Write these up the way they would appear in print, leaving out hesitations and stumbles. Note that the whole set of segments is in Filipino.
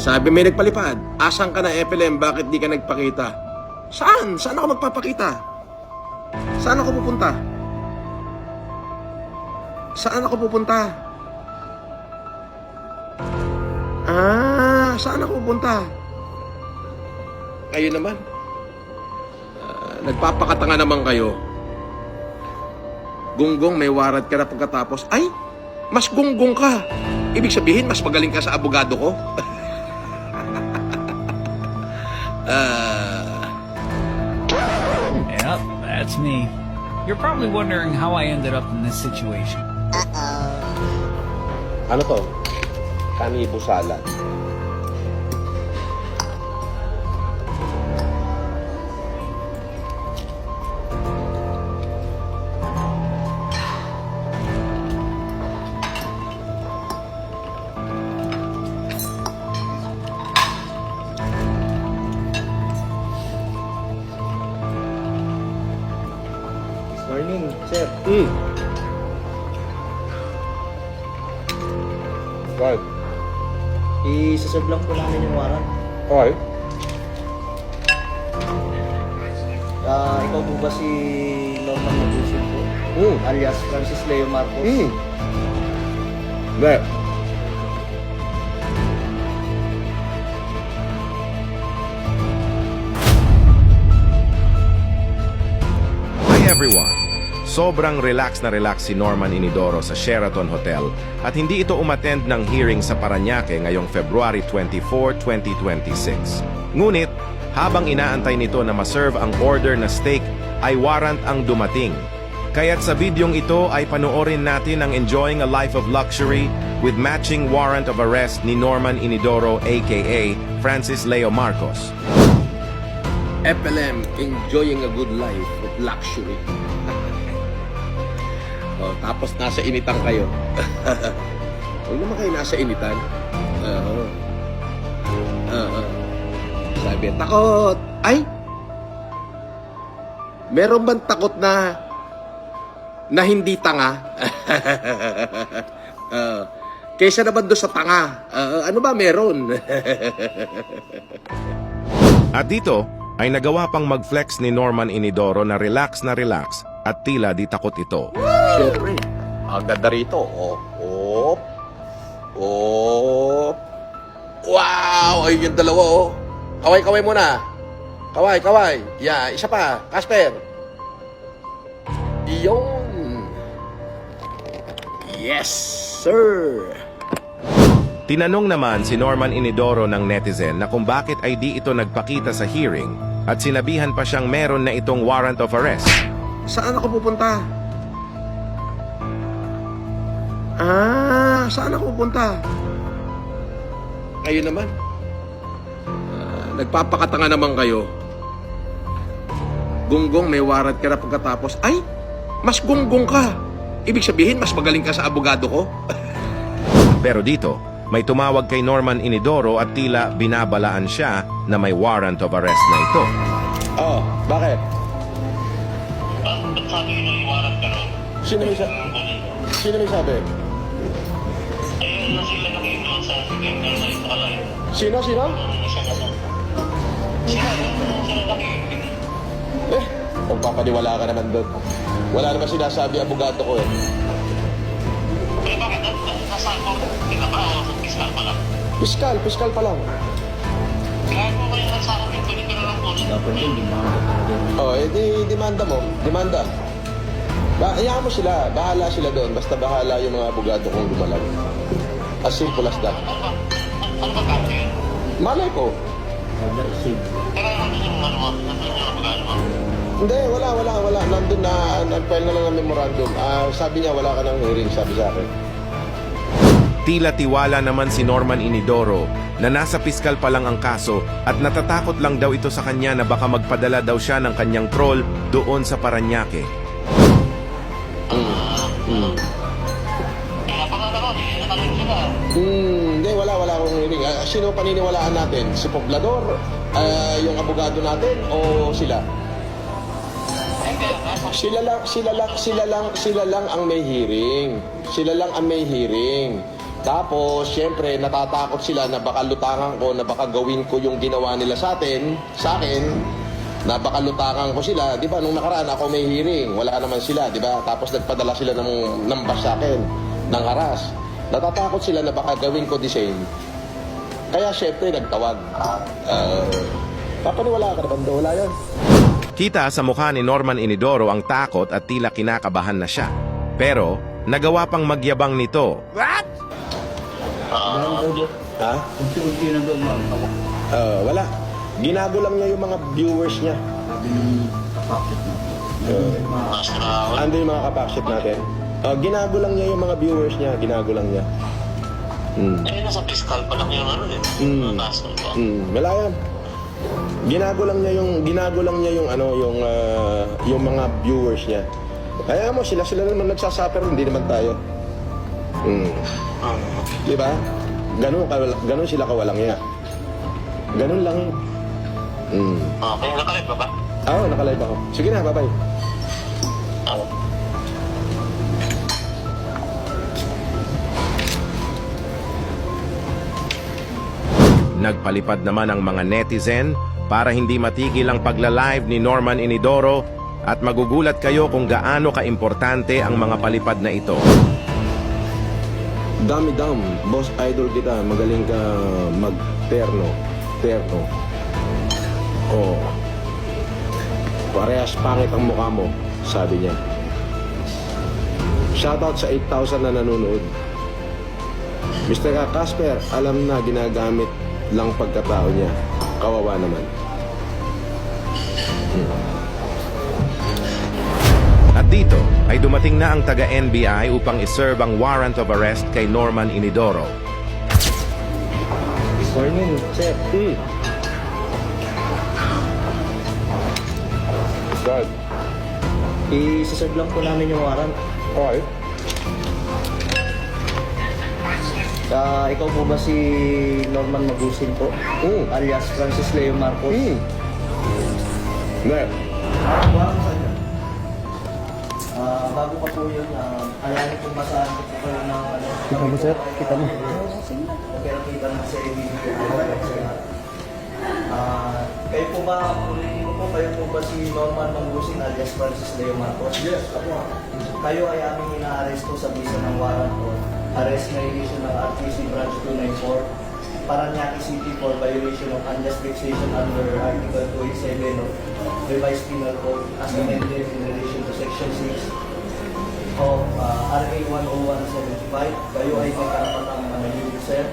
Sabi may nagpalipad. Asan ka na, FLM? Bakit di ka nagpakita? Saan? Saan ako magpapakita? Saan ako pupunta? Saan ako pupunta? Saan ako pupunta? Kayo naman. Nagpapakatanga naman kayo. Gunggong, may warrant ka na pagkatapos. Ay, mas gunggong ka. Ibig sabihin, mas magaling ka sa abogado ko. Yep, that's me. You're probably wondering how I ended up in this situation. Ano to? Kanibo salad. Morning, sir. Right. I-serve lang po namin yung warrant. Okay. Ikaw po ba si Norman Mabusin po? Alias Francis Leo Marcos? Hindi. Hi everyone! Sobrang relax na relax si Norman Inidoro sa Sheraton Hotel at hindi ito umattend ng hearing sa Parañaque ngayong February 24, 2026. Ngunit, habang inaantay nito na maserve ang order na steak, ay warrant ang dumating. Kaya't sa videong ito ay panoorin natin ang Enjoying a Life of Luxury with matching warrant of arrest ni Norman Inidoro aka Francis Leo Marcos. FLM, enjoying a good life of luxury. Tapos nasa initan kayo. Huwag naman kayo nasa initan. Sabi, takot. Ay! Meron bang takot na hindi tanga? Kaysa naman doon sa tanga. Ano ba meron? At dito, ay nagawa pang mag-flex ni Norman Inidoro na relax at tila di takot ito. Siyempre, ang ganda rito. Oh. Wow! Ayun yung dalawa, oh. Kaway muna. Kaway. Yeah, isa pa. Casper. Iyon. Yes, sir. Tinanong naman si Norman Inidoro ng netizen na kung bakit ay di ito nagpakita sa hearing at sinabihan pa siyang meron na itong warrant of arrest. Saan ako pupunta? Saan ako pupunta? Kayo naman. Nagpapakatanga naman kayo. Gunggong, may warrant ka na pagkatapos. Ay, mas gunggong ka. Ibig sabihin, mas magaling ka sa abogado ko. Pero dito, may tumawag kay Norman Inidoro at tila binabalaan siya na may warrant of arrest na ito. Oh, bakit? Ba't sabi mo yung warrant ka ron? Sino may sabi? Ayun na sila nakita sa second na ito kalay. Sino? Sila nakita. Magpapaniwala ka naman doon. Wala naman sinasabi abogado ko eh. Eh bakit? Nasa korte ka ba o sa piskal pa lang? Piskal pa lang. Kaya mo kayo nasa akin, pwede ka na lang po. Dapat yun, di mga Oh, demanda mo. Demanda. Hayaan mo sila. Bahala sila doon. Basta bahala yung mga abogado kong gumalag. As simple as that. Ano ba kaso yun? Malay ko. Kaya ano yung nandun yung abogado mo? Hindi, wala. Nandun na, nag-file na lang ng memorandum. Sabi niya, wala ka ng hearing, sabi sa akin. Tila tiwala naman si Norman Inidoro na nasa piskal pa lang ang kaso at natatakot lang daw ito sa kanya na baka magpadala daw siya ng kanyang troll doon sa Parañaque. Kaya pa nga naman, nakalun sila. Hindi, wala akong hearing. Sino paniniwalaan natin? Si Poblador? Yung abogado natin? O sila? Sila lang ang may hearing. Tapos, syempre, natatakot sila na baka lutangan ko, na baka gawin ko yung ginawa nila sa akin, na baka lutangan ko sila. Di ba, nung nakaraan ako may hearing, wala naman sila, di ba? Tapos nagpadala sila ng bus sa akin, ng haras. Natatakot sila na baka gawin ko the same. Kaya syempre, nagtawag. Papaniwala ka na banda? Wala yan. Kita sa mukha ni Norman Inidoro ang takot at tila kinakabahan na siya. Pero, nagawa pang magyabang nito. Ha? Unti-unti na doon Wala. Ginago lang niya yung mga viewers niya. sabi ng kapakit mo. Ando yung mga kapakship natin. Ginago lang niya yung mga viewers niya. Ginago lang niya. Nasa fiscal pa lang yung ano eh. Mataas na ba? Wala yan. Ginago lang niya yung mga viewers niya. Kaya mo, sila naman nagsasuffer, hindi naman tayo. Di ba? Ganun sila kawalang niya. Ganun lang yun. Kaya nakalip ba ba? Oo, nakalive ako. Sige na, bye-bye. Nagpalipad naman ang mga netizen para hindi matigil ang pagla-live ni Norman Inidoro at magugulat kayo kung gaano kaimportante ang mga palipad na ito. Dami-dam, boss idol kita. Magaling ka mag-terno. Oh. Parehas pangit ang mukha mo, sabi niya. Shoutout sa 8,000 na nanonood. Mr. Casper, alam na ginagamit lang pagkatao niya. Kawawa naman. At dito ay dumating na ang taga-NBI upang iserve ang warrant of arrest kay Norman Inidoro. Morning, sir. God. I-serve lang po namin yung warrant. Okay. Ikaw po ba si Norman Magusin po? Alias Francis Leo Marcos? Hindi. Bago pa po yun, ayanin kong basahan ko po kayo ng ano. Kita mo, sir? Kita mo. Pero kita mo sa video. Kayo po ba, ulitin ko po, kayo po ba si Norman Magusin alias Francis Leo Marcos? Yes, ako. Kayo ay aming ina-arrest po sa bisa ng warrant po. Arrest na issue ng RTC Branch 294 Paranaque City for violation of unjust vexation under Article 287 of Revised Penal Code as amended in relation to Section 6 of RA 10175. Kayo ay magkarapatang manahimik, sir.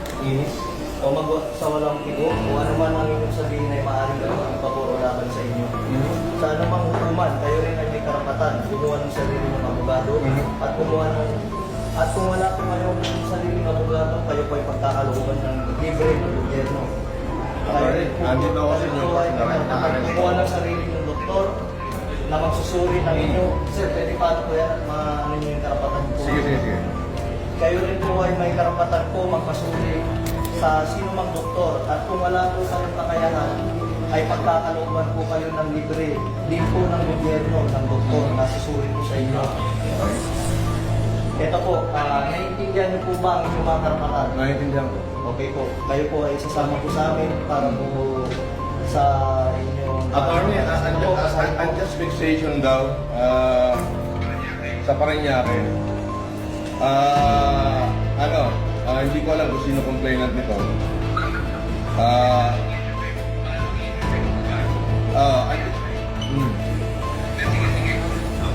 O sa walang tigo, o ano man ang inyong sabihin ay maaaring gawin pabor o laban sa inyo. Sa anumang hukuman, kayo rin ay may karapatan, kumuha ng sarili ng abogado, at kumuha ng kung wala po kayo ng sariling abogado, kayo po ay pagkakalooban ng libre ng gobyerno. Andito ako sa inyo. Kumuha ng sarili ng doktor na magsusuri ng inyo. Sir, pwede paano po yan? Ano nyo yung karapatan po? Sige. Kayo rin po ay may karapatan po magpasuri sa sino mang doktor. At kung wala po kayong kakayahan, ay pagkakalooban po kayo ng libre din po ng gobyerno, ng doktor na susuri po sa inyo. Ito po, naiintindihan niyo po ba ang inyong mga karapatan? Naiintindihan ko. Okay po, kayo po ay sasama po sa amin para po sa inyong... Attorney, Ano po, kasama po? unjust vexation daw sa Paranaque. Hindi ko alam kung sino complainant nito.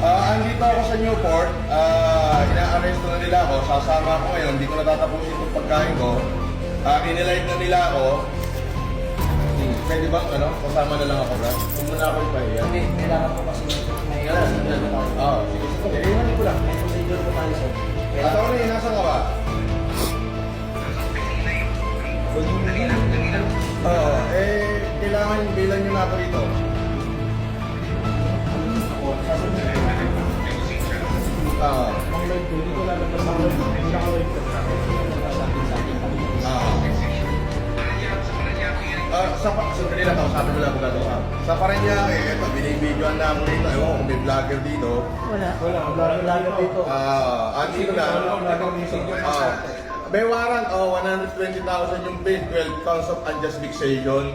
Andito ako sa Newport, ina-arresto na nila ako, sasama ako ngayon, hindi ko natatapusin itong pagkain ko. Inilive na nila ako. Pwede ba, kasama na lang ako, bro? Kung muna ako ipahiya. Hindi, kailangan po kasi may procedure po tayo. Sige. Ihanin ko lang. May procedure po tayo, sir. Attorney, nasa ka ba? Kailangan bilan nyo na ako dito. Sandali lang, kausapin ko lang kung gano'n ka. Sa Paranaque, ito, binibidyoan na ako dito. Ewan ko kung may vlogger dito. Wala dito. Andito na. may warrant, 120,000 yung bid, 12 counts of unjust vexation.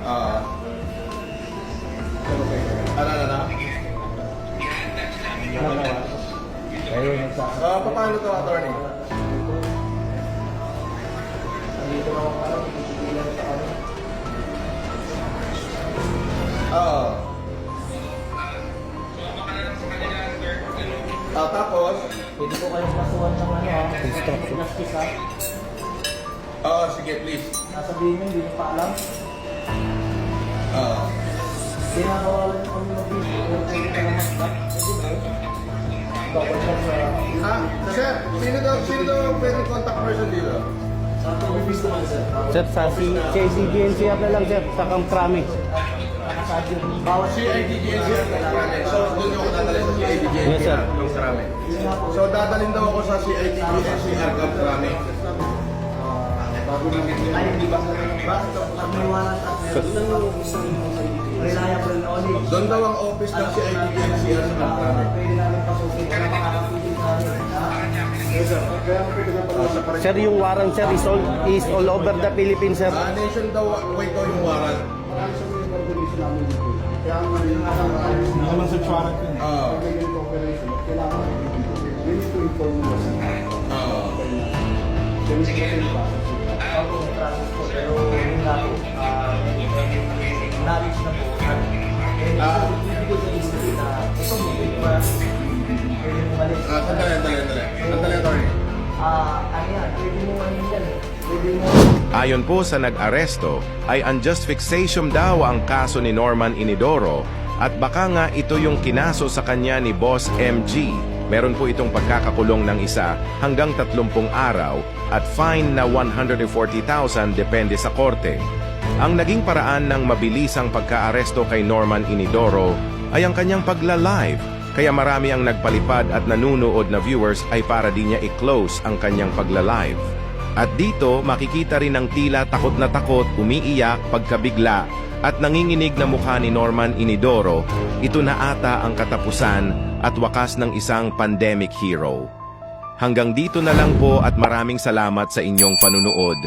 Ano? Paano to, attorney? Dito na ako parang ilan sa ano. Tapos? Pwede ko kayong kasuhan ng ano plastic Sige, please. Nasabihin nyo, hindi nyo pa alam. Pinakawalan nyo kami mag-video. Pero pwede ka naman back. Bawal siya sa... Sir, sino daw pwede contact person dito? Sa ito, may gusto man sir. Sir, sa CIDGNCR na lang, sir, sa Camp Crame. Bawat CIDGNC So, doon yung dadalhin sa CIDGNC Yes, sir. Camp Crame. So, dadalhin daw ako sa CIDGNC Camp Crame. Ay, hindi ba? Bakit pag may warrant at meron lang isang reliable knowledge. Doon daw ang office ng CIDGNC sa Camp Crame. Pwede namin pasukin kung makakapitin sa amin. Yes, sir. Sir, yung warrant, sir, is all over the Philippines, sir. Nation daw, wait daw yung warrant. Naman sa Chara ko. Pero yung nato, knowledge na po. Ibigay sa history na ito mo, pwede mo mali. Sandali, attorney. Ano yan, pwede mo ano yan. Pwede mo... Ayon po sa nag-aresto, ay unjust vexation daw ang kaso ni Norman Inidoro at baka nga ito yung kinaso sa kanya ni Boss MG. Meron po itong pagkakakulong ng 1 hanggang 30 araw at fine na 140,000 depende sa korte. Ang naging paraan ng mabilisang pagkaaresto kay Norman Inidoro ay ang kanyang pagla-live, kaya marami ang nagpalipad at nanunood na viewers ay para di niya i-close ang kanyang pagla-live. At dito makikita rin ang tila takot na takot, umiiyak, pagkabigla at nanginginig na mukha ni Norman Inidoro. Ito na ata ang katapusan at wakas ng isang pandemic hero. Hanggang dito na lang po at maraming salamat sa inyong panunood.